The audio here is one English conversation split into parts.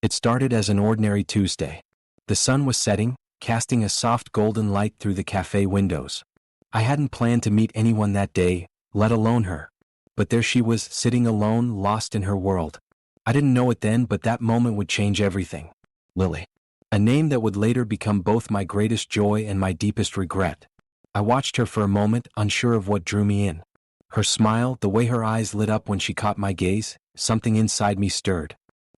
It started as an ordinary Tuesday. The sun was setting, casting a soft golden light through the cafe windows. I hadn't planned to meet anyone that day, let alone her. But there she was, sitting alone, lost in her world. I didn't know it then, but that moment would change everything. Lily. A name that would later become both my greatest joy and my deepest regret. I watched her for a moment, unsure of what drew me in. Her smile, the way her eyes lit up when she caught my gaze, something inside me stirred.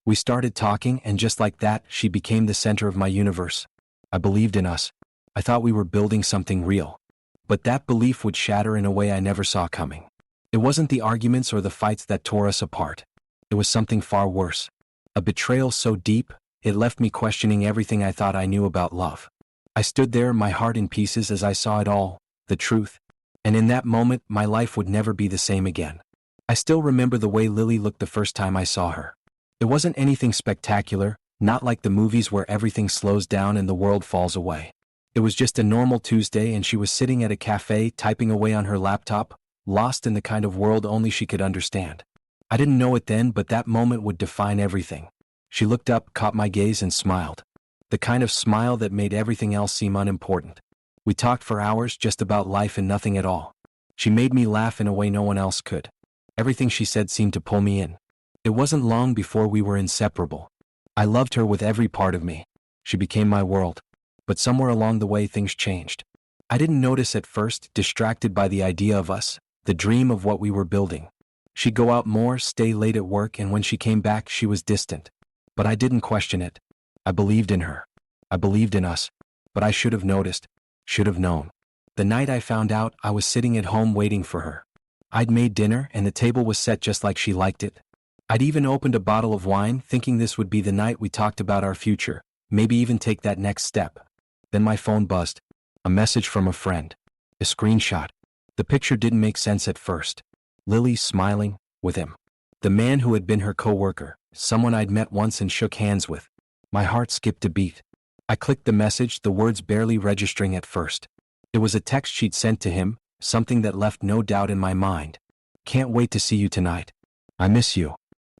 We started talking, and just like that, she became the center of my universe. I believed in us. I thought we were building something real. But that belief would shatter in a way I never saw coming. It wasn't the arguments or the fights that tore us apart. It was something far worse. A betrayal so deep, it left me questioning everything I thought I knew about love. I stood there, my heart in pieces as I saw it all, the truth. And in that moment, my life would never be the same again. I still remember the way Lily looked the first time I saw her. It wasn't anything spectacular, not like the movies where everything slows down and the world falls away. It was just a normal Tuesday, and she was sitting at a cafe typing away on her laptop, lost in the kind of world only she could understand. I didn't know it then, but that moment would define everything. She looked up, caught my gaze, and smiled. The kind of smile that made everything else seem unimportant. We talked for hours just about life and nothing at all. She made me laugh in a way no one else could. Everything she said seemed to pull me in. It wasn't long before we were inseparable. I loved her with every part of me. She became my world. But somewhere along the way things changed. I didn't notice at first, distracted by the idea of us, the dream of what we were building. She'd go out more, stay late at work, and when she came back she was distant. But I didn't question it. I believed in her. I believed in us. But I should have noticed, should have known. The night I found out, I was sitting at home waiting for her. I'd made dinner, and the table was set just like she liked it. I'd even opened a bottle of wine, thinking this would be the night we talked about our future, maybe even take that next step. Then my phone buzzed. A message from a friend. A screenshot. The picture didn't make sense at first. Lily smiling, with him. The man who had been her co-worker, someone I'd met once and shook hands with. My heart skipped a beat. I clicked the message, the words barely registering at first. It was a text she'd sent to him, something that left no doubt in my mind. Can't wait to see you tonight. I miss you.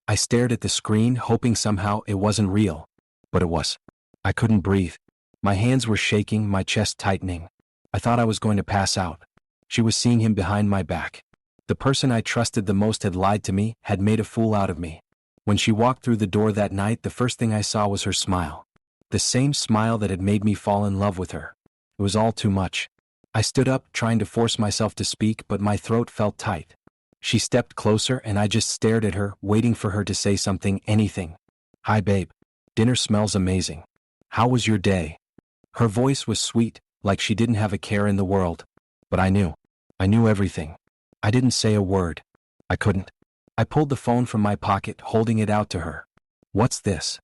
I stared at the screen, hoping somehow it wasn't real. But it was. I couldn't breathe. My hands were shaking, my chest tightening. I thought I was going to pass out. She was seeing him behind my back. The person I trusted the most had lied to me, had made a fool out of me. When she walked through the door that night, the first thing I saw was her smile. The same smile that had made me fall in love with her. It was all too much. I stood up, trying to force myself to speak, but my throat felt tight. She stepped closer, and I just stared at her, waiting for her to say something, anything. Hi babe. Dinner smells amazing. How was your day? Her voice was sweet, like she didn't have a care in the world. But I knew. I knew everything. I didn't say a word. I couldn't. I pulled the phone from my pocket, holding it out to her. What's this?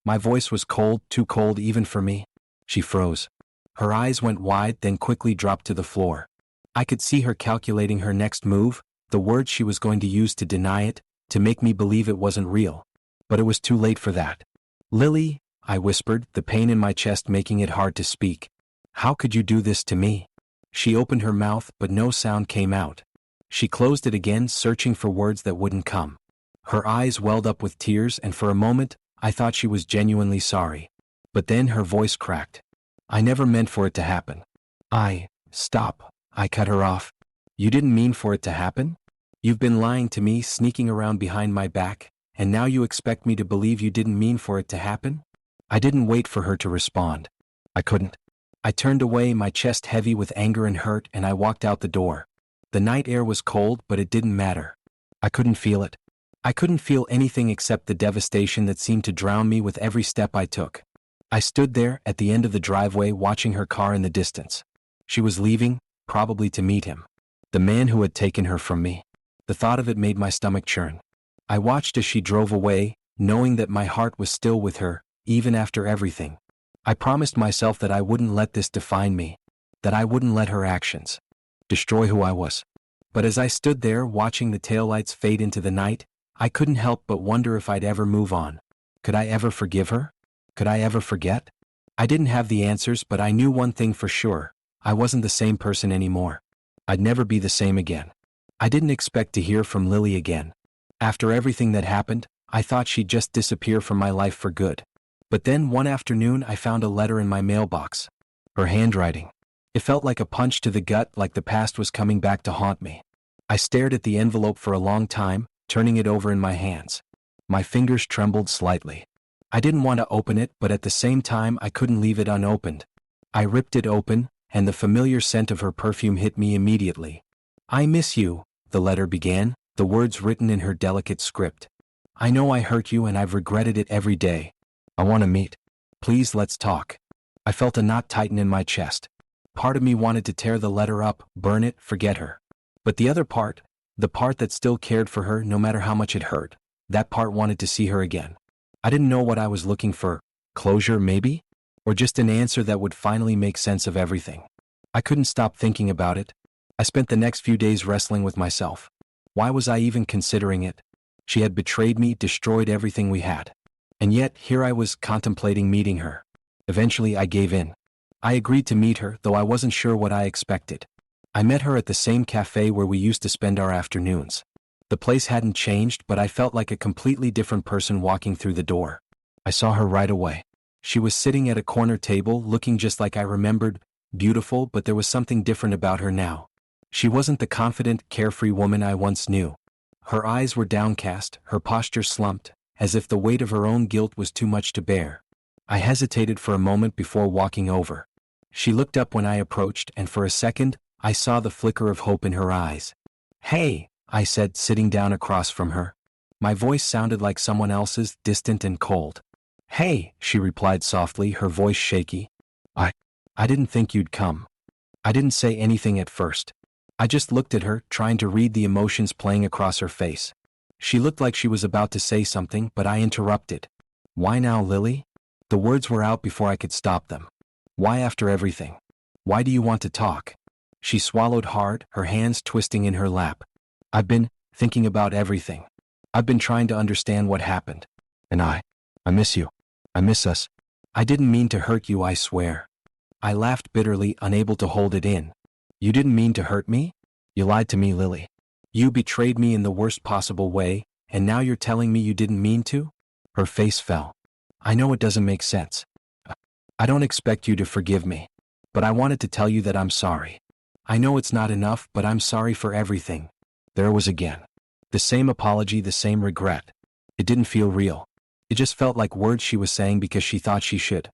My voice was cold, too cold even for me. She froze. Her eyes went wide, then quickly dropped to the floor. I could see her calculating her next move, the words she was going to use to deny it, to make me believe it wasn't real. But it was too late for that. Lily, I whispered, the pain in my chest making it hard to speak. How could you do this to me? She opened her mouth, but no sound came out. She closed it again, searching for words that wouldn't come. Her eyes welled up with tears, and for a moment, I thought she was genuinely sorry. But then her voice cracked. I never meant for it to happen. Stop. I cut her off. You didn't mean for it to happen? You've been lying to me, sneaking around behind my back, and now you expect me to believe you didn't mean for it to happen? I didn't wait for her to respond. I couldn't. I turned away, my chest heavy with anger and hurt, and I walked out the door. The night air was cold, but it didn't matter. I couldn't feel it. I couldn't feel anything except the devastation that seemed to drown me with every step I took. I stood there, at the end of the driveway, watching her car in the distance. She was leaving, probably to meet him. The man who had taken her from me. The thought of it made my stomach churn. I watched as she drove away, knowing that my heart was still with her, even after everything. I promised myself that I wouldn't let this define me, that I wouldn't let her actions destroy who I was. But as I stood there watching the taillights fade into the night, I couldn't help but wonder if I'd ever move on. Could I ever forgive her? Could I ever forget? I didn't have the answers, but I knew one thing for sure. I wasn't the same person anymore. I'd never be the same again. I didn't expect to hear from Lily again. After everything that happened, I thought she'd just disappear from my life for good. But then one afternoon I found a letter in my mailbox. Her handwriting. It felt like a punch to the gut, like the past was coming back to haunt me. I stared at the envelope for a long time, turning it over in my hands. My fingers trembled slightly. I didn't want to open it, but at the same time I couldn't leave it unopened. I ripped it open, and the familiar scent of her perfume hit me immediately. I miss you, the letter began, the words written in her delicate script. I know I hurt you and I've regretted it every day. I want to meet. Please, let's talk. I felt a knot tighten in my chest. Part of me wanted to tear the letter up, burn it, forget her. But the other part, the part that still cared for her no matter how much it hurt, that part wanted to see her again. I didn't know what I was looking for. Closure, maybe? Or just an answer that would finally make sense of everything. I couldn't stop thinking about it. I spent the next few days wrestling with myself. Why was I even considering it? She had betrayed me, destroyed everything we had. And yet, here I was contemplating meeting her. Eventually, I gave in. I agreed to meet her, though I wasn't sure what I expected. I met her at the same café where we used to spend our afternoons. The place hadn't changed, but I felt like a completely different person walking through the door. I saw her right away. She was sitting at a corner table, looking just like I remembered, beautiful, but there was something different about her now. She wasn't the confident, carefree woman I once knew. Her eyes were downcast, her posture slumped, as if the weight of her own guilt was too much to bear. I hesitated for a moment before walking over. She looked up when I approached, and for a second, I saw the flicker of hope in her eyes. "Hey," I said, sitting down across from her. My voice sounded like someone else's, distant and cold. "Hey," she replied softly, her voice shaky. I didn't think you'd come." I didn't say anything at first. I just looked at her, trying to read the emotions playing across her face. She looked like she was about to say something, but I interrupted. "Why now, Lily?" The words were out before I could stop them. "Why after everything? Why do you want to talk?" She swallowed hard, her hands twisting in her lap. "I've been thinking about everything. I've been trying to understand what happened. And I miss you. I miss us. I didn't mean to hurt you, I swear." I laughed bitterly, unable to hold it in. "You didn't mean to hurt me? You lied to me, Lily. You betrayed me in the worst possible way, and now you're telling me you didn't mean to?" Her face fell. "I know it doesn't make sense. I don't expect you to forgive me. But I wanted to tell you that I'm sorry. I know it's not enough, but I'm sorry for everything." There it was again. The same apology, the same regret. It didn't feel real. It just felt like words she was saying because she thought she should.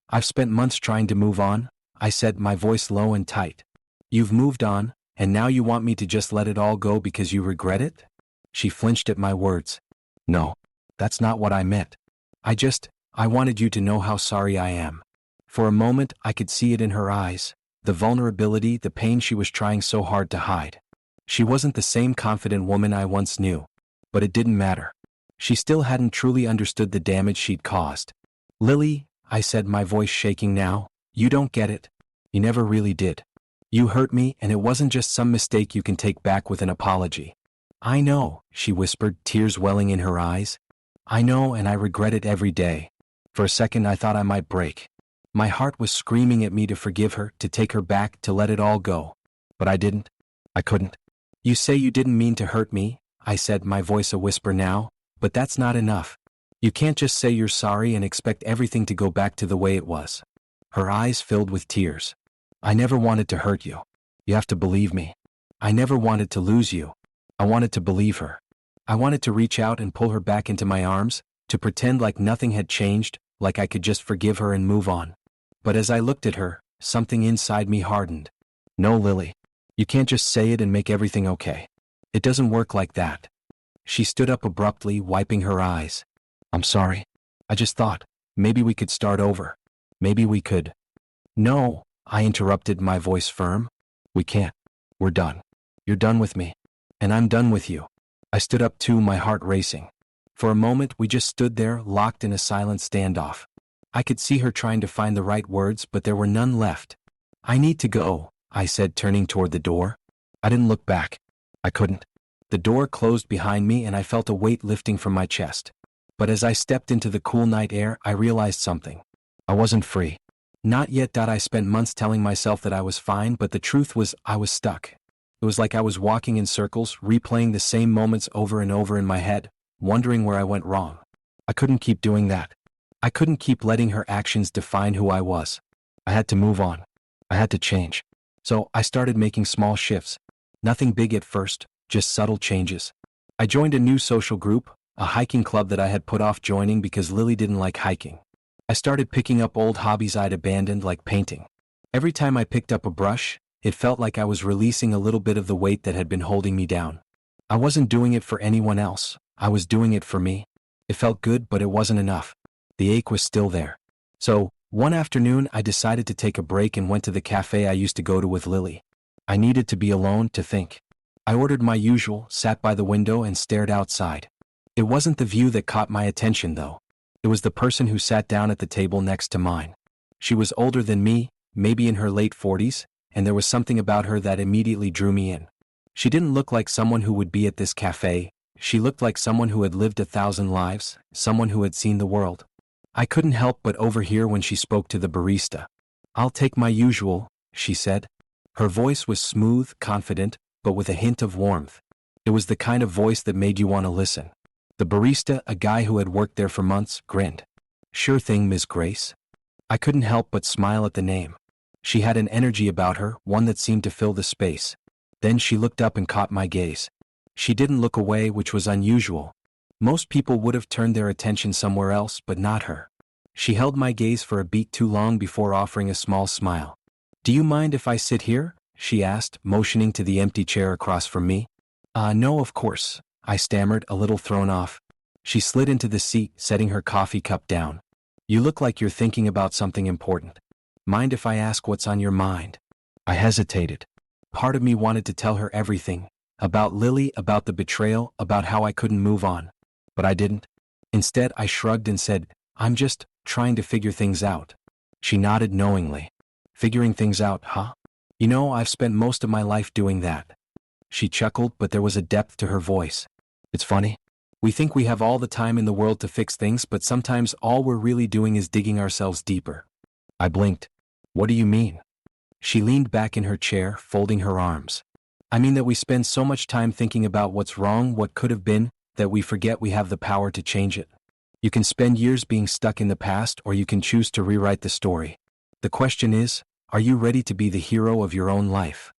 "I've spent months trying to move on," I said, my voice low and tight. "You've moved on, and now you want me to just let it all go because you regret it?" She flinched at my words. "No, that's not what I meant. I wanted you to know how sorry I am." For a moment, I could see it in her eyes, the vulnerability, the pain she was trying so hard to hide. She wasn't the same confident woman I once knew. But it didn't matter. She still hadn't truly understood the damage she'd caused. "Lily," I said, my voice shaking now, "you don't get it. You never really did. You hurt me, and it wasn't just some mistake you can take back with an apology." "I know," she whispered, tears welling in her eyes. "I know, and I regret it every day." For a second I thought I might break. My heart was screaming at me to forgive her, to take her back, to let it all go. But I didn't. I couldn't. "You say you didn't mean to hurt me," I said, my voice a whisper now, "but that's not enough. You can't just say you're sorry and expect everything to go back to the way it was." Her eyes filled with tears. "I never wanted to hurt you. You have to believe me. I never wanted to lose you. I wanted to believe her. I wanted to reach out and pull her back into my arms, to pretend like nothing had changed, like I could just forgive her and move on. But as I looked at her, something inside me hardened. No, Lily. You can't just say it and make everything okay. It doesn't work like that." She stood up abruptly, wiping her eyes. "I'm sorry. I just thought, maybe we could start over. Maybe we could." "No," I interrupted, my voice firm. "We can't. We're done. You're done with me. And I'm done with you." I stood up too, my heart racing. For a moment we just stood there, locked in a silent standoff. I could see her trying to find the right words, but there were none left. "I need to go," I said, turning toward the door. I didn't look back. I couldn't. The door closed behind me and I felt a weight lifting from my chest. But as I stepped into the cool night air, I realized something. I wasn't free. Not yet. I spent months telling myself that I was fine, but the truth was I was stuck. It was like I was walking in circles, replaying the same moments over and over in my head, wondering where I went wrong. I couldn't keep doing that. I couldn't keep letting her actions define who I was. I had to move on. I had to change. So I started making small shifts. Nothing big at first, just subtle changes. I joined a new social group, a hiking club that I had put off joining because Lily didn't like hiking. I started picking up old hobbies I'd abandoned like painting. Every time I picked up a brush, it felt like I was releasing a little bit of the weight that had been holding me down. I wasn't doing it for anyone else, I was doing it for me. It felt good, but it wasn't enough. The ache was still there. So, one afternoon I decided to take a break and went to the cafe I used to go to with Lily. I needed to be alone to think. I ordered my usual, sat by the window and stared outside. It wasn't the view that caught my attention though. It was the person who sat down at the table next to mine. She was older than me, maybe in her late 40s, and there was something about her that immediately drew me in. She didn't look like someone who would be at this cafe, she looked like someone who had lived 1,000 lives, someone who had seen the world. I couldn't help but overhear when she spoke to the barista. "I'll take my usual," she said. Her voice was smooth, confident, but with a hint of warmth. It was the kind of voice that made you want to listen. The barista, a guy who had worked there for months, grinned. "Sure thing, Miss Grace." I couldn't help but smile at the name. She had an energy about her, one that seemed to fill the space. Then she looked up and caught my gaze. She didn't look away, which was unusual. Most people would have turned their attention somewhere else, but not her. She held my gaze for a beat too long before offering a small smile. "Do you mind if I sit here?" she asked, motioning to the empty chair across from me. No, of course," I stammered, a little thrown off. She slid into the seat, setting her coffee cup down. "You look like you're thinking about something important. Mind if I ask what's on your mind?" I hesitated. Part of me wanted to tell her everything. About Lily, about the betrayal, about how I couldn't move on. But I didn't. Instead, I shrugged and said, "I'm just trying to figure things out." She nodded knowingly. "Figuring things out, huh? You know, I've spent most of my life doing that." She chuckled, but there was a depth to her voice. "It's funny. We think we have all the time in the world to fix things, but sometimes all we're really doing is digging ourselves deeper." I blinked. "What do you mean?" She leaned back in her chair, folding her arms. "I mean that we spend so much time thinking about what's wrong, what could have been, that we forget we have the power to change it. You can spend years being stuck in the past, or you can choose to rewrite the story. The question is, are you ready to be the hero of your own life?"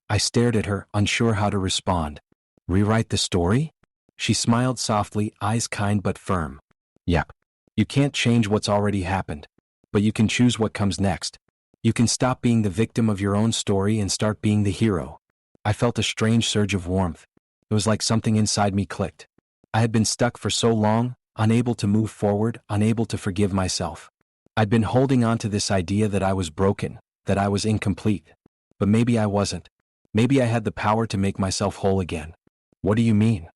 I stared at her, unsure how to respond. "Rewrite the story?" She smiled softly, eyes kind but firm. "Yep. You can't change what's already happened. But you can choose what comes next. You can stop being the victim of your own story and start being the hero." I felt a strange surge of warmth. It was like something inside me clicked. I had been stuck for so long, unable to move forward, unable to forgive myself. I'd been holding on to this idea that I was broken, that I was incomplete. But maybe I wasn't. Maybe I had the power to make myself whole again. "What do you mean?"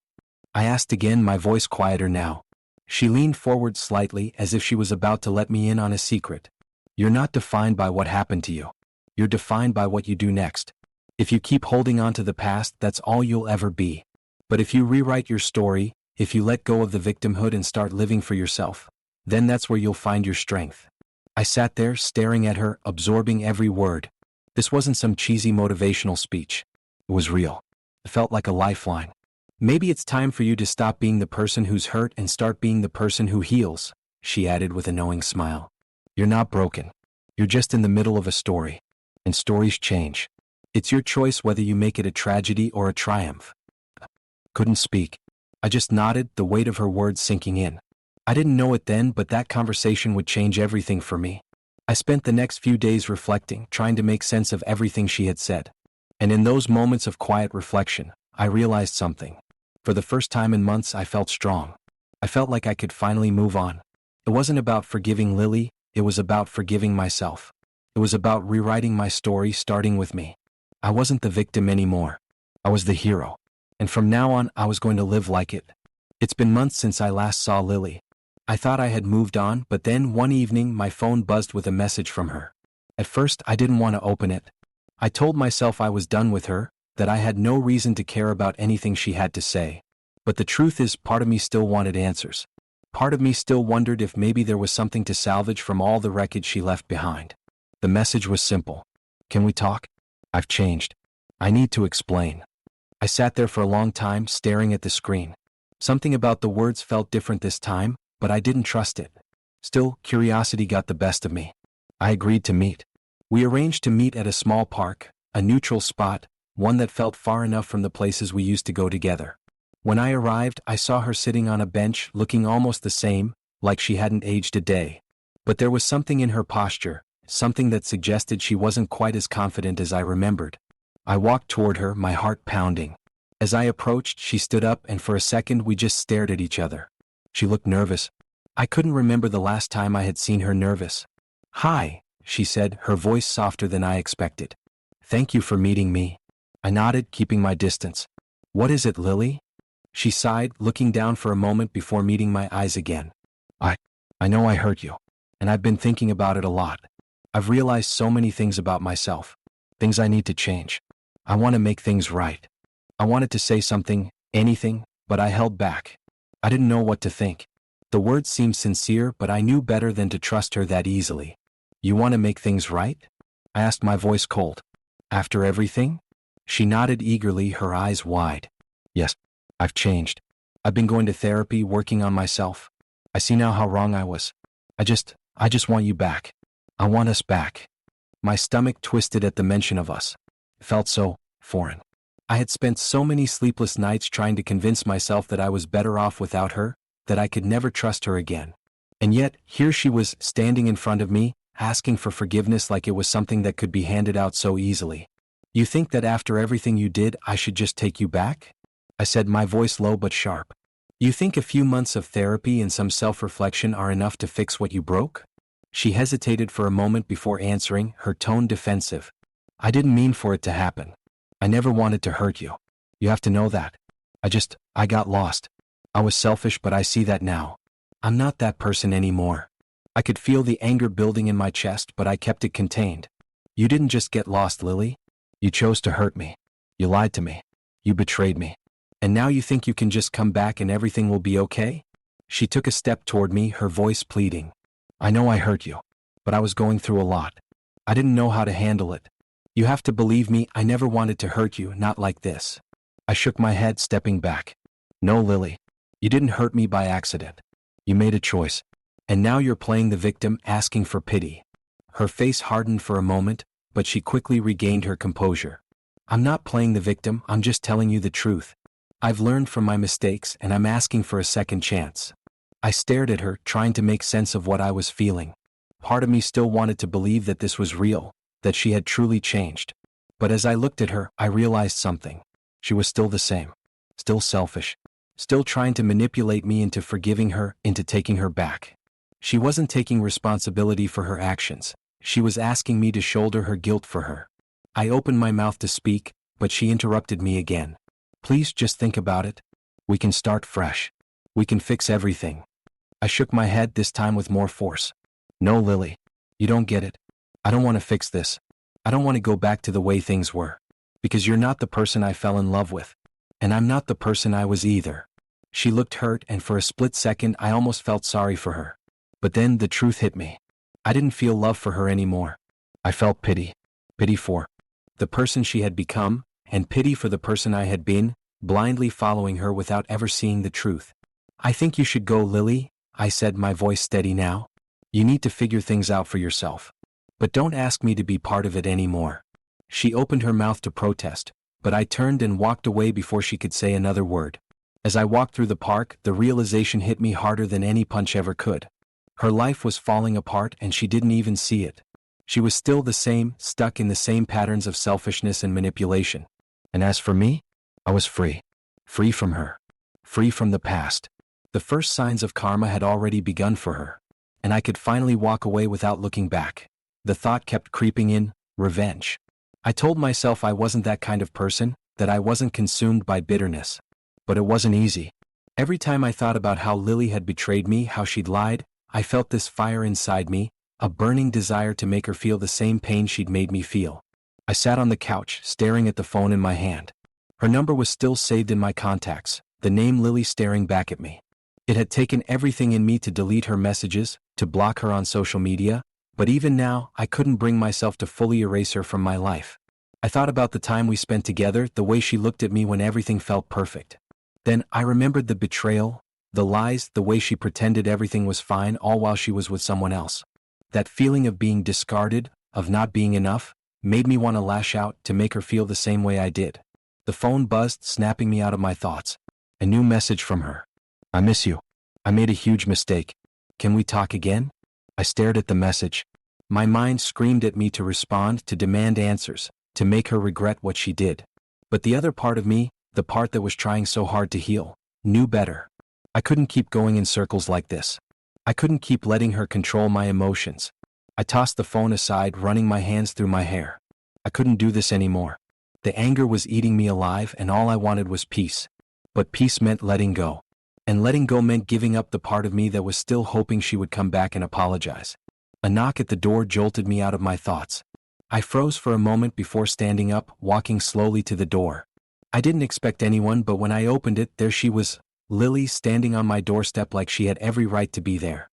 I asked again, my voice quieter now. She leaned forward slightly, as if she was about to let me in on a secret. "You're not defined by what happened to you. You're defined by what you do next. If you keep holding on to the past, that's all you'll ever be. But if you rewrite your story, if you let go of the victimhood and start living for yourself, then that's where you'll find your strength." I sat there, staring at her, absorbing every word. This wasn't some cheesy motivational speech. It was real. It felt like a lifeline. "Maybe it's time for you to stop being the person who's hurt and start being the person who heals," she added with a knowing smile. "You're not broken. You're just in the middle of a story. And stories change. It's your choice whether you make it a tragedy or a triumph." Couldn't speak. I just nodded, the weight of her words sinking in. I didn't know it then, but that conversation would change everything for me. I spent the next few days reflecting, trying to make sense of everything she had said. And in those moments of quiet reflection, I realized something. For the first time in months, I felt strong. I felt like I could finally move on. It wasn't about forgiving Lily, it was about forgiving myself. It was about rewriting my story, starting with me. I wasn't the victim anymore. I was the hero. And from now on, I was going to live like it. It's been months since I last saw Lily. I thought I had moved on, but then one evening my phone buzzed with a message from her. At first, I didn't want to open it. I told myself I was done with her, that I had no reason to care about anything she had to say. But the truth is, part of me still wanted answers. Part of me still wondered if maybe there was something to salvage from all the wreckage she left behind. The message was simple. "Can we talk? I've changed. I need to explain." I sat there for a long time, staring at the screen. Something about the words felt different this time, but I didn't trust it. Still, curiosity got the best of me. I agreed to meet. We arranged to meet at a small park, a neutral spot, one that felt far enough from the places we used to go together. When I arrived, I saw her sitting on a bench looking almost the same, like she hadn't aged a day. But there was something in her posture, something that suggested she wasn't quite as confident as I remembered. I walked toward her, my heart pounding. As I approached, she stood up and for a second we just stared at each other. She looked nervous. I couldn't remember the last time I had seen her nervous. "Hi," she said, her voice softer than I expected. "Thank you for meeting me." I nodded, keeping my distance. "What is it, Lily?" She sighed, looking down for a moment before meeting my eyes again. I know I hurt you. And I've been thinking about it a lot. I've realized so many things about myself. Things I need to change. I want to make things right. I wanted to say something, anything, but I held back. I didn't know what to think. The words seemed sincere, but I knew better than to trust her that easily. "You want to make things right?" I asked, my voice cold. "After everything?" She nodded eagerly, her eyes wide. "Yes, I've changed. I've been going to therapy, working on myself. I see now how wrong I was. I just want you back. I want us back." My stomach twisted at the mention of us. It felt so foreign. I had spent so many sleepless nights trying to convince myself that I was better off without her, that I could never trust her again. And yet, here she was, standing in front of me, asking for forgiveness like it was something that could be handed out so easily. "You think that after everything you did, I should just take you back?" I said, my voice low but sharp. "You think a few months of therapy and some self-reflection are enough to fix what you broke?" She hesitated for a moment before answering, her tone defensive. "I didn't mean for it to happen. I never wanted to hurt you. You have to know that. I got lost. I was selfish, but I see that now. I'm not that person anymore." I could feel the anger building in my chest, but I kept it contained. "You didn't just get lost, Lily. You chose to hurt me. You lied to me. You betrayed me. And now you think you can just come back and everything will be okay?" She took a step toward me, her voice pleading. "I know I hurt you, but I was going through a lot. I didn't know how to handle it. You have to believe me, I never wanted to hurt you, not like this." I shook my head, stepping back. "No, Lily. You didn't hurt me by accident. You made a choice. And now you're playing the victim, asking for pity." Her face hardened for a moment, but she quickly regained her composure. "I'm not playing the victim, I'm just telling you the truth. I've learned from my mistakes and I'm asking for a second chance." I stared at her, trying to make sense of what I was feeling. Part of me still wanted to believe that this was real, that she had truly changed. But as I looked at her, I realized something. She was still the same. Still selfish. Still trying to manipulate me into forgiving her, into taking her back. She wasn't taking responsibility for her actions. She was asking me to shoulder her guilt for her. I opened my mouth to speak, but she interrupted me again. "Please just think about it. We can start fresh. We can fix everything." I shook my head, this time with more force. "No, Lily. You don't get it. I don't want to fix this. I don't want to go back to the way things were. Because you're not the person I fell in love with. And I'm not the person I was either." She looked hurt, and for a split second I almost felt sorry for her. But then the truth hit me. I didn't feel love for her anymore. I felt pity. Pity for the person she had become, and pity for the person I had been, blindly following her without ever seeing the truth. "I think you should go, Lily," I said, my voice steady now. "You need to figure things out for yourself. But don't ask me to be part of it anymore." She opened her mouth to protest, but I turned and walked away before she could say another word. As I walked through the park, the realization hit me harder than any punch ever could. Her life was falling apart and she didn't even see it. She was still the same, stuck in the same patterns of selfishness and manipulation. And as for me, I was free. Free from her. Free from the past. The first signs of karma had already begun for her. And I could finally walk away without looking back. The thought kept creeping in, revenge. I told myself I wasn't that kind of person, that I wasn't consumed by bitterness. But it wasn't easy. Every time I thought about how Lily had betrayed me, how she'd lied, I felt this fire inside me, a burning desire to make her feel the same pain she'd made me feel. I sat on the couch, staring at the phone in my hand. Her number was still saved in my contacts, the name Lily staring back at me. It had taken everything in me to delete her messages, to block her on social media, but even now, I couldn't bring myself to fully erase her from my life. I thought about the time we spent together, the way she looked at me when everything felt perfect. Then I remembered the betrayal, The lies, the way she pretended everything was fine all while she was with someone else. That feeling of being discarded, of not being enough, made me want to lash out to make her feel the same way I did. The phone buzzed, snapping me out of my thoughts. A new message from her. I miss you. I made a huge mistake. Can we talk again? I stared at the message. My mind screamed at me to respond, to demand answers, to make her regret what she did. But the other part of me, the part that was trying so hard to heal, knew better. I couldn't keep going in circles like this. I couldn't keep letting her control my emotions. I tossed the phone aside, running my hands through my hair. I couldn't do this anymore. The anger was eating me alive and all I wanted was peace. But peace meant letting go. And letting go meant giving up the part of me that was still hoping she would come back and apologize. A knock at the door jolted me out of my thoughts. I froze for a moment before standing up, walking slowly to the door. I didn't expect anyone, but when I opened it, there she was, Lily, standing on my doorstep like she had every right to be there.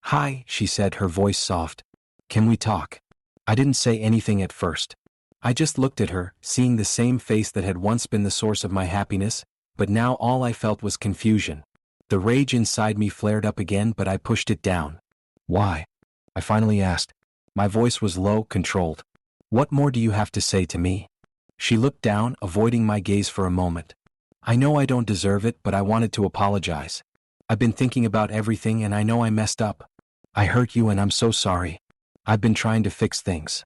Hi, she said, her voice soft. Can we talk? I didn't say anything at first. I just looked at her, seeing the same face that had once been the source of my happiness, but now all I felt was confusion. The rage inside me flared up again, but I pushed it down. Why? I finally asked. My voice was low, controlled. What more do you have to say to me? She looked down, avoiding my gaze for a moment. I know I don't deserve it, but I wanted to apologize. I've been thinking about everything and I know I messed up. I hurt you and I'm so sorry. I've been trying to fix things.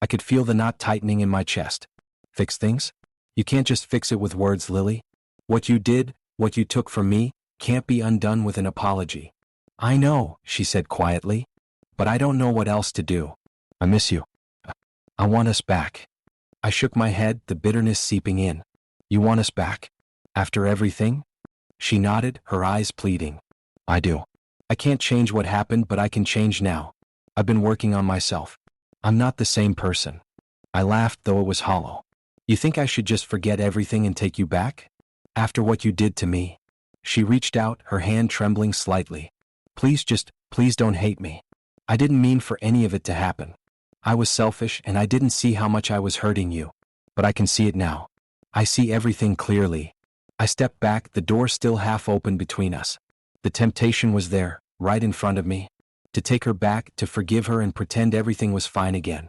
I could feel the knot tightening in my chest. Fix things? You can't just fix it with words, Lily. What you did, what you took from me, can't be undone with an apology. I know, she said quietly, but I don't know what else to do. I miss you. I want us back. I shook my head, the bitterness seeping in. You want us back? After everything? She nodded, her eyes pleading. I do. I can't change what happened, but I can change now. I've been working on myself. I'm not the same person. I laughed, though it was hollow. You think I should just forget everything and take you back? After what you did to me? She reached out, her hand trembling slightly. Please don't hate me. I didn't mean for any of it to happen. I was selfish and I didn't see how much I was hurting you. But I can see it now. I see everything clearly. I stepped back, the door still half open between us. The temptation was there, right in front of me. To take her back, to forgive her and pretend everything was fine again.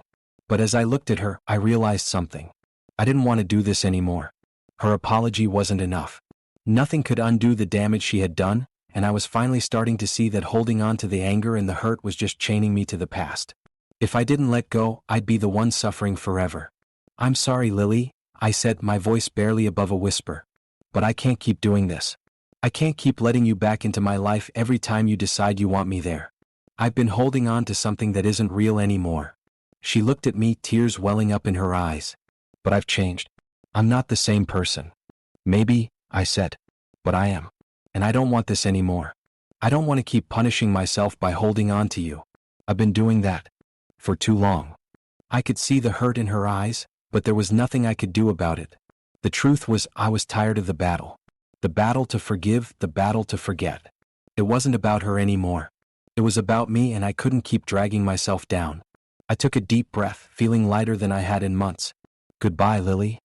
But as I looked at her, I realized something. I didn't want to do this anymore. Her apology wasn't enough. Nothing could undo the damage she had done, and I was finally starting to see that holding on to the anger and the hurt was just chaining me to the past. If I didn't let go, I'd be the one suffering forever. I'm sorry, Lily, I said, my voice barely above a whisper. But I can't keep doing this. I can't keep letting you back into my life every time you decide you want me there. I've been holding on to something that isn't real anymore. She looked at me, tears welling up in her eyes. But I've changed. I'm not the same person. Maybe, I said. But I am. And I don't want this anymore. I don't want to keep punishing myself by holding on to you. I've been doing that. For too long. I could see the hurt in her eyes, but there was nothing I could do about it. The truth was, I was tired of the battle. The battle to forgive, the battle to forget. It wasn't about her anymore. It was about me, and I couldn't keep dragging myself down. I took a deep breath, feeling lighter than I had in months. Goodbye, Lily.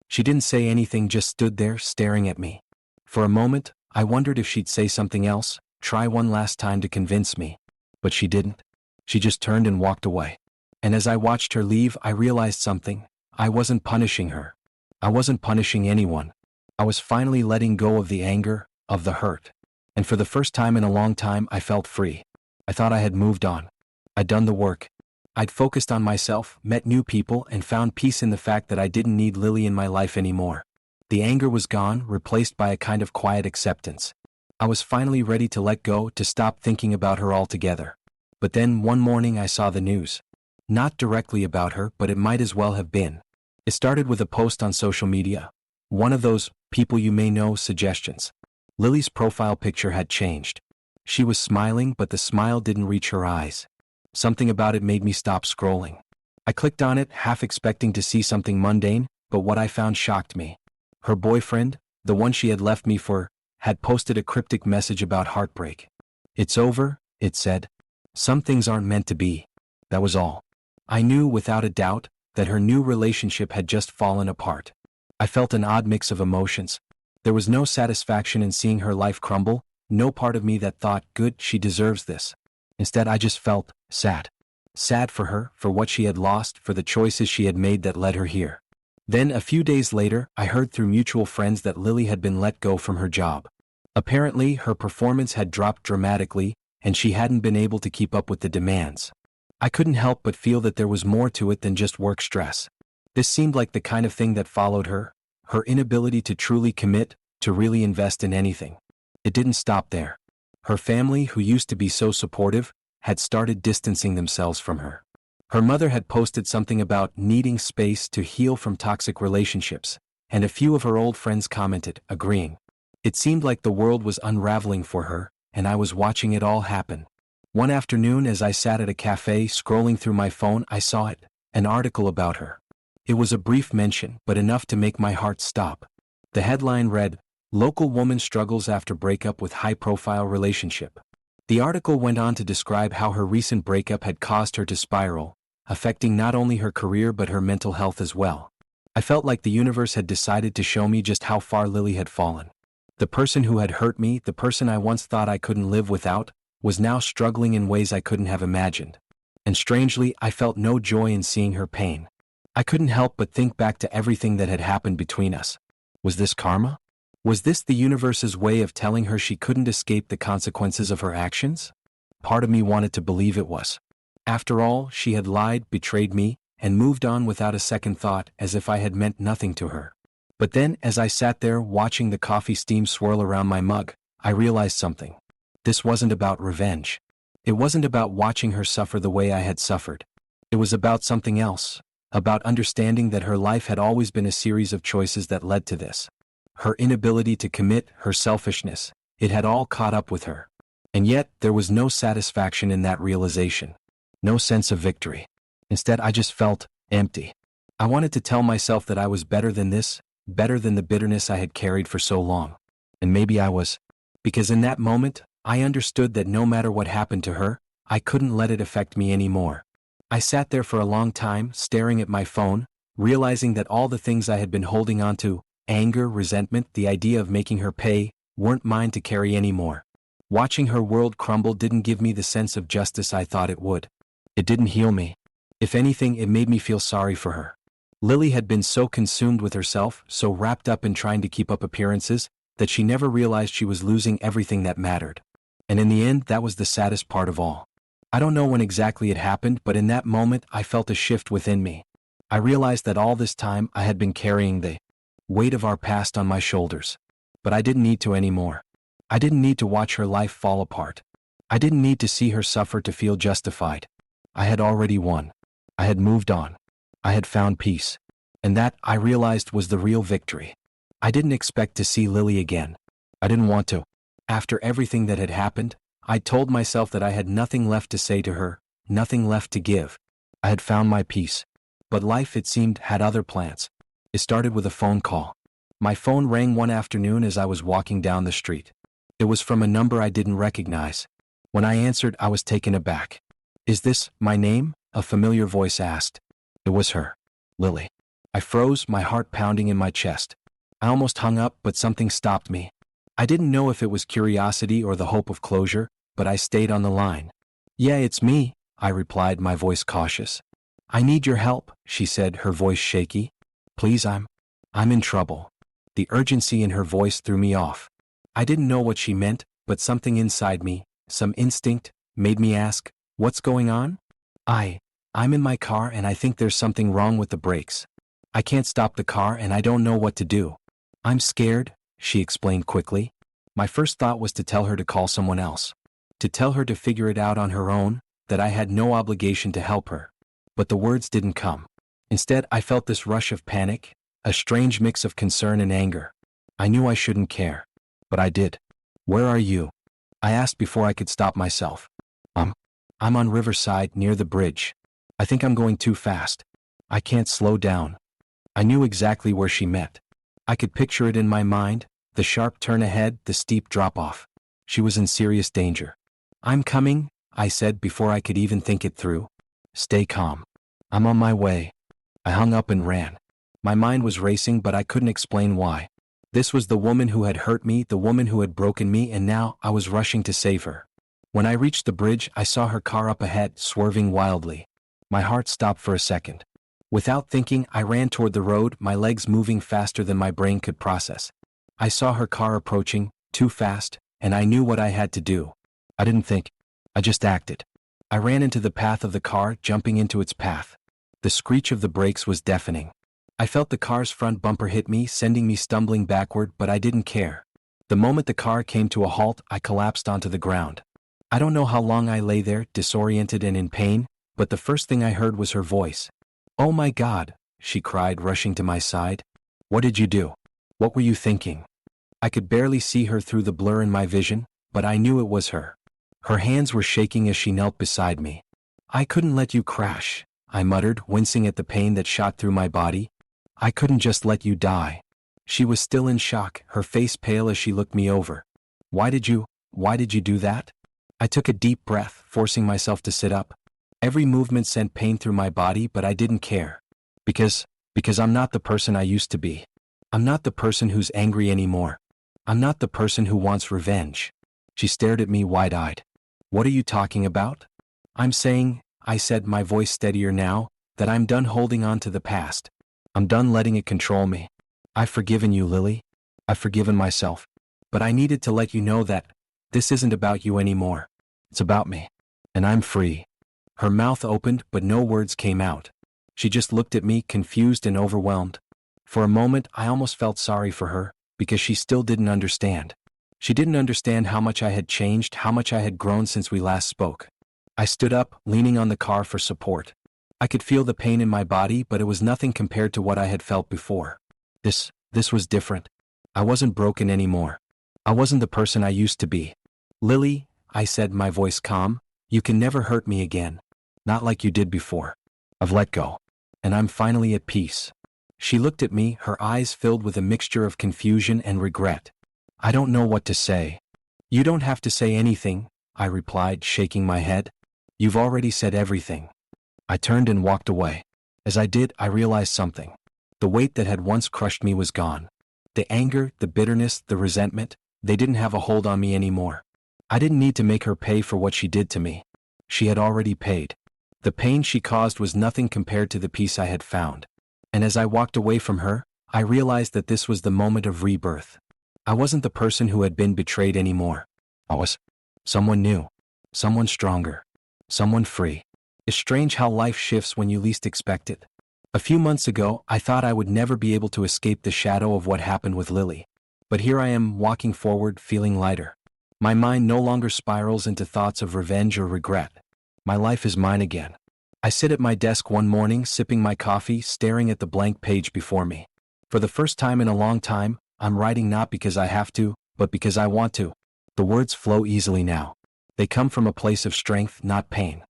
She didn't say anything, just stood there, staring at me. For a moment, I wondered if she'd say something else, try one last time to convince me. But she didn't. She just turned and walked away. And as I watched her leave, I realized something. I wasn't punishing her. I wasn't punishing anyone. I was finally letting go of the anger, of the hurt. And for the first time in a long time, I felt free. I thought I had moved on. I'd done the work. I'd focused on myself, met new people, and found peace in the fact that I didn't need Lily in my life anymore. The anger was gone, replaced by a kind of quiet acceptance. I was finally ready to let go, to stop thinking about her altogether. But then one morning I saw the news. Not directly about her, but it might as well have been. It started with a post on social media. One of those, people you may know, suggestions. Lily's profile picture had changed. She was smiling, but the smile didn't reach her eyes. Something about it made me stop scrolling. I clicked on it, half expecting to see something mundane, but what I found shocked me. Her boyfriend, the one she had left me for, had posted a cryptic message about heartbreak. It's over, it said. Some things aren't meant to be. That was all. I knew without a doubt that her new relationship had just fallen apart. I felt an odd mix of emotions. There was no satisfaction in seeing her life crumble, no part of me that thought, good, she deserves this. Instead, I just felt sad. Sad for her, for what she had lost, for the choices she had made that led her here. Then, a few days later, I heard through mutual friends that Lily had been let go from her job. Apparently, her performance had dropped dramatically, and she hadn't been able to keep up with the demands. I couldn't help but feel that there was more to it than just work stress. This seemed like the kind of thing that followed her, her inability to truly commit, to really invest in anything. It didn't stop there. Her family, who used to be so supportive, had started distancing themselves from her. Her mother had posted something about needing space to heal from toxic relationships, and a few of her old friends commented, agreeing. It seemed like the world was unraveling for her, and I was watching it all happen. One afternoon, as I sat at a café scrolling through my phone, I saw it, an article about her. It was a brief mention, but enough to make my heart stop. The headline read, "Local woman struggles after breakup with high-profile relationship." The article went on to describe how her recent breakup had caused her to spiral, affecting not only her career but her mental health as well. I felt like the universe had decided to show me just how far Lily had fallen. The person who had hurt me, the person I once thought I couldn't live without, was now struggling in ways I couldn't have imagined. And strangely, I felt no joy in seeing her pain. I couldn't help but think back to everything that had happened between us. Was this karma? Was this the universe's way of telling her she couldn't escape the consequences of her actions? Part of me wanted to believe it was. After all, she had lied, betrayed me, and moved on without a second thought, as if I had meant nothing to her. But then, as I sat there watching the coffee steam swirl around my mug, I realized something. This wasn't about revenge. It wasn't about watching her suffer the way I had suffered. It was about something else, about understanding that her life had always been a series of choices that led to this. Her inability to commit, her selfishness, it had all caught up with her. And yet, there was no satisfaction in that realization. No sense of victory. Instead, I just felt empty. I wanted to tell myself that I was better than this, better than the bitterness I had carried for so long. And maybe I was. Because in that moment, I understood that no matter what happened to her, I couldn't let it affect me anymore. I sat there for a long time, staring at my phone, realizing that all the things I had been holding on to, anger, resentment, the idea of making her pay, weren't mine to carry anymore. Watching her world crumble didn't give me the sense of justice I thought it would. It didn't heal me. If anything, it made me feel sorry for her. Lily had been so consumed with herself, so wrapped up in trying to keep up appearances, that she never realized she was losing everything that mattered. And in the end, that was the saddest part of all. I don't know when exactly it happened, but in that moment I felt a shift within me. I realized that all this time I had been carrying the weight of our past on my shoulders. But I didn't need to anymore. I didn't need to watch her life fall apart. I didn't need to see her suffer to feel justified. I had already won. I had moved on. I had found peace. And that, I realized, was the real victory. I didn't expect to see Lily again. I didn't want to. After everything that had happened, I told myself that I had nothing left to say to her, nothing left to give. I had found my peace. But life, it seemed, had other plans. It started with a phone call. My phone rang one afternoon as I was walking down the street. It was from a number I didn't recognize. When I answered, I was taken aback. "Is this my name?" a familiar voice asked. It was her. Lily. I froze, my heart pounding in my chest. I almost hung up, but something stopped me. I didn't know if it was curiosity or the hope of closure, but I stayed on the line. "Yeah, it's me," I replied, my voice cautious. "I need your help," she said, her voice shaky. "Please, I'm in trouble." The urgency in her voice threw me off. I didn't know what she meant, but something inside me, some instinct, made me ask, "What's going on?" I'm in my car and I think there's something wrong with the brakes. I can't stop the car and I don't know what to do. "I'm scared," she explained quickly. My first thought was to tell her to call someone else. To tell her to figure it out on her own, that I had no obligation to help her. But the words didn't come. Instead, I felt this rush of panic, a strange mix of concern and anger. I knew I shouldn't care. But I did. "Where are you?" I asked before I could stop myself. I'm on Riverside, near the bridge. I think I'm going too fast. I can't slow down." I knew exactly where she meant. I could picture it in my mind, the sharp turn ahead, the steep drop-off. She was in serious danger. "I'm coming," I said before I could even think it through. "Stay calm. I'm on my way." I hung up and ran. My mind was racing, but I couldn't explain why. This was the woman who had hurt me, the woman who had broken me, and now I was rushing to save her. When I reached the bridge, I saw her car up ahead, swerving wildly. My heart stopped for a second. Without thinking, I ran toward the road, my legs moving faster than my brain could process. I saw her car approaching, too fast, and I knew what I had to do. I didn't think. I just acted. I ran into the path of the car, jumping into its path. The screech of the brakes was deafening. I felt the car's front bumper hit me, sending me stumbling backward, but I didn't care. The moment the car came to a halt, I collapsed onto the ground. I don't know how long I lay there, disoriented and in pain, but the first thing I heard was her voice. "Oh my God," she cried, rushing to my side. "What did you do? What were you thinking?" I could barely see her through the blur in my vision, but I knew it was her. Her hands were shaking as she knelt beside me. "I couldn't let you crash," I muttered, wincing at the pain that shot through my body. "I couldn't just let you die." She was still in shock, her face pale as she looked me over. Why did you do that?" I took a deep breath, forcing myself to sit up. Every movement sent pain through my body, but I didn't care. Because I'm not the person I used to be. I'm not the person who's angry anymore. I'm not the person who wants revenge. She stared at me wide-eyed. "What are you talking about?" "I'm saying," I said, my voice steadier now, "that I'm done holding on to the past. I'm done letting it control me. I've forgiven you, Lily. I've forgiven myself. But I needed to let you know that this isn't about you anymore. It's about me. And I'm free." Her mouth opened, but no words came out. She just looked at me, confused and overwhelmed. For a moment, I almost felt sorry for her, because she still didn't understand. She didn't understand how much I had changed, how much I had grown since we last spoke. I stood up, leaning on the car for support. I could feel the pain in my body, but it was nothing compared to what I had felt before. This was different. I wasn't broken anymore. I wasn't the person I used to be. "Lily," I said, my voice calm, "you can never hurt me again. Not like you did before. I've let go. And I'm finally at peace." She looked at me, her eyes filled with a mixture of confusion and regret. "I don't know what to say." "You don't have to say anything," I replied, shaking my head. "You've already said everything." I turned and walked away. As I did, I realized something. The weight that had once crushed me was gone. The anger, the bitterness, the resentment, they didn't have a hold on me anymore. I didn't need to make her pay for what she did to me. She had already paid. The pain she caused was nothing compared to the peace I had found. And as I walked away from her, I realized that this was the moment of rebirth. I wasn't the person who had been betrayed anymore. I was someone new, someone stronger, someone free. It's strange how life shifts when you least expect it. A few months ago, I thought I would never be able to escape the shadow of what happened with Lily. But here I am, walking forward, feeling lighter. My mind no longer spirals into thoughts of revenge or regret. My life is mine again. I sit at my desk one morning, sipping my coffee, staring at the blank page before me. For the first time in a long time, I'm writing not because I have to, but because I want to. The words flow easily now. They come from a place of strength, not pain.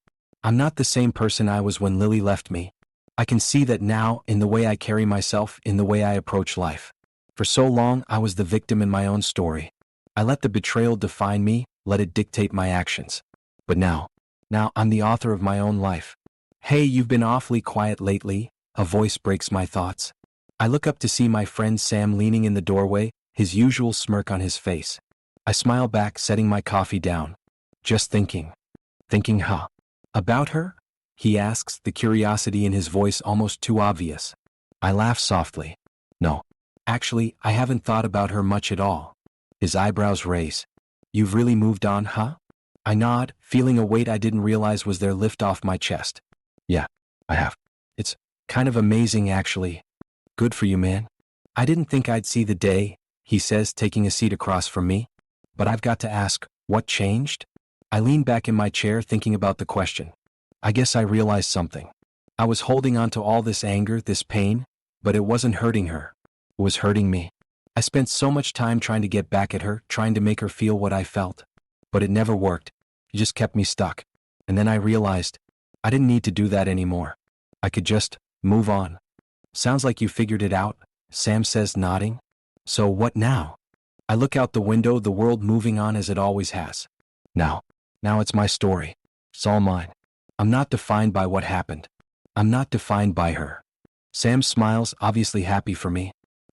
I'm not the same person I was when Lily left me. I can see that now, in the way I carry myself, in the way I approach life. For so long, I was the victim in my own story. I let the betrayal define me, let it dictate my actions. But now I'm the author of my own life. "Hey, you've been awfully quiet lately," a voice breaks my thoughts. I look up to see my friend Sam leaning in the doorway, his usual smirk on his face. I smile back, setting my coffee down. "Just thinking." "Thinking, huh? About her?" he asks, the curiosity in his voice almost too obvious. I laugh softly. "No. Actually, I haven't thought about her much at all." His eyebrows raise. "You've really moved on, huh?" I nod, feeling a weight I didn't realize was there lift off my chest. "Yeah, I have. It's kind of amazing, actually." "Good for you, man." "I didn't think I'd see the day," he says, taking a seat across from me. "But I've got to ask, what changed?" I lean back in my chair, thinking about the question. I guess I realized something. I was holding on to all this anger, this pain, but it wasn't hurting her. It was hurting me. I spent so much time trying to get back at her, trying to make her feel what I felt. But it never worked. It just kept me stuck. And then I realized I didn't need to do that anymore. I could just move on. "Sounds like you figured it out," Sam says, nodding. "So what now?" I look out the window, the world moving on as it always has. Now it's my story. It's all mine. I'm not defined by what happened. I'm not defined by her. Sam smiles, obviously happy for me.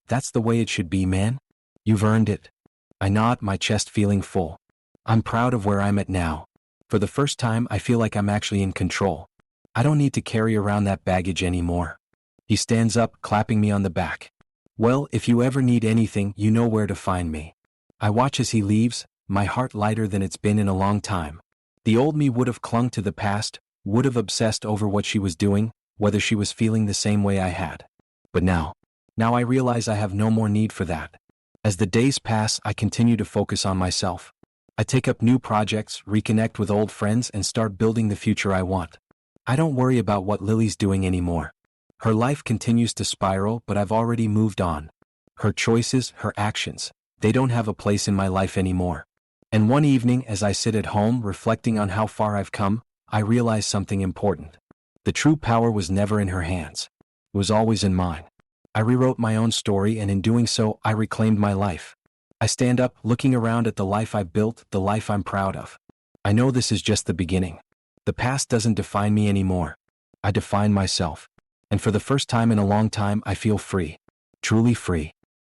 "That's the way it should be, man. You've earned it. I nod, my chest feeling full. I'm proud of where I'm at now. For the first time, I feel like I'm actually in control. I don't need to carry around that baggage anymore. He stands up, clapping me on the back. Well, if you ever need anything, you know where to find me. I watch as he leaves, my heart lighter than it's been in a long time. The old me would have clung to the past, would have obsessed over what she was doing, whether she was feeling the same way I had. But now I realize I have no more need for that. As the days pass, I continue to focus on myself. I take up new projects, reconnect with old friends, and start building the future I want. I don't worry about what Lily's doing anymore. Her life continues to spiral, but I've already moved on. Her choices, her actions, they don't have a place in my life anymore. And one evening, as I sit at home reflecting on how far I've come, I realize something important. The true power was never in her hands. It was always in mine. I rewrote my own story, and in doing so, I reclaimed my life. I stand up, looking around at the life I've built, the life I'm proud of. I know this is just the beginning. The past doesn't define me anymore. I define myself. And for the first time in a long time, I feel free. Truly free.